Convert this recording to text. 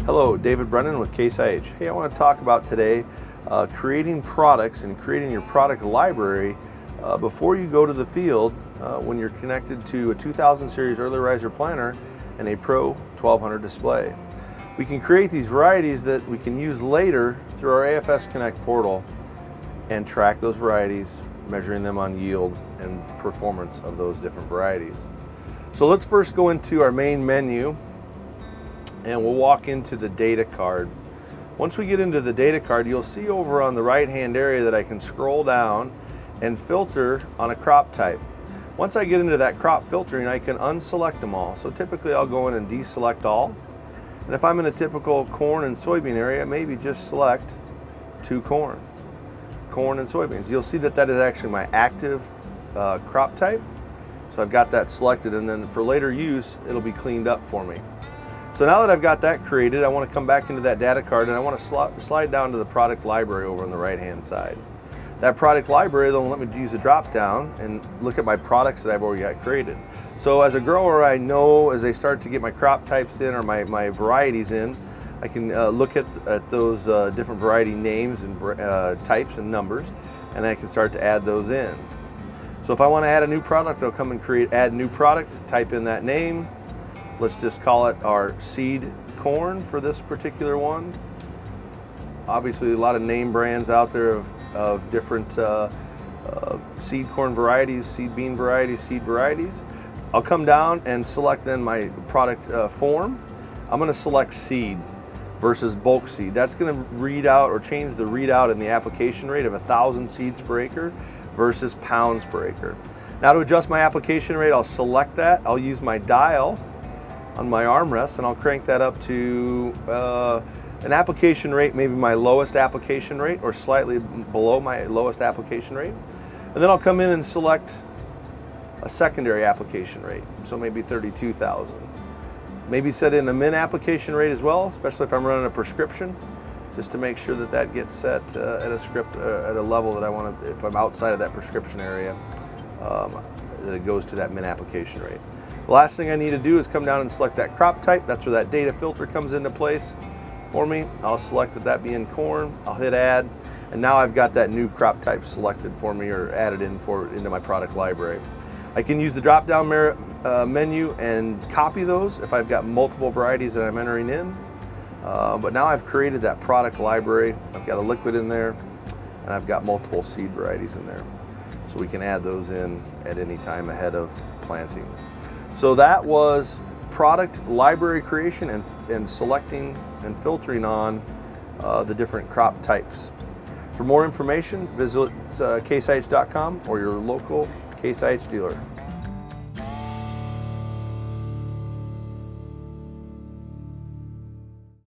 Hello, David Brennan with Case IH. Hey, I want to talk about today creating products and creating your product library before you go to the field when you're connected to a 2000 series early riser planter and a Pro 1200 display. We can create these varieties that we can use later through our AFS Connect portal and track those varieties, measuring them on yield and performance of those different varieties. So let's first go into our main menu and we'll walk into the data card. Once we get into the data card, you'll see over on the right hand area that I can scroll down and filter on a crop type. Once I get into that crop filtering, I can unselect them all. So typically I'll go in and deselect all. And if I'm in a typical corn and soybean area, maybe just select corn and soybeans. You'll see that that is actually my active crop type. So I've got that selected, and then for later use, it'll be cleaned up for me. So now that I've got that created, I want to come back into that data card and I want to slide down to the product library over on the right hand side. That product library will let me use a drop down and look at my products that I've already got created. So as a grower, I know as I start to get my crop types in or my varieties in, I can look at those different variety names and types and numbers, and I can start to add those in. So if I want to add a new product, I'll come and add new product, type in that name. Let's just call it our seed corn for this particular one. Obviously a lot of name brands out there of different seed corn varieties, seed bean varieties, seed varieties. I'll come down and select then my product form. I'm going to select seed versus bulk seed. That's going to read out or change the readout in the application rate of 1,000 seeds per acre versus pounds per acre. Now to adjust my application rate, I'll select that. I'll use my dial on my armrest and I'll crank that up to an application rate, maybe my lowest application rate or slightly below my lowest application rate. And then I'll come in and select a secondary application rate, so maybe 32,000. Maybe set in a min application rate as well, especially if I'm running a prescription, just to make sure that that gets set at a script at a level that I want to, if I'm outside of that prescription area, that it goes to that min application rate. The last thing I need to do is come down and select that crop type. That's where that data filter comes into place for me. I'll select that being corn. I'll hit add, and now I've got that new crop type selected for me or added into my product library. I can use the drop-down menu and copy those if I've got multiple varieties that I'm entering in. But now I've created that product library. I've got a liquid in there, and I've got multiple seed varieties in there. So we can add those in at any time ahead of planting. So that was product library creation and selecting and filtering on the different crop types. For more information, visit caseih.com or your local Case IH dealer.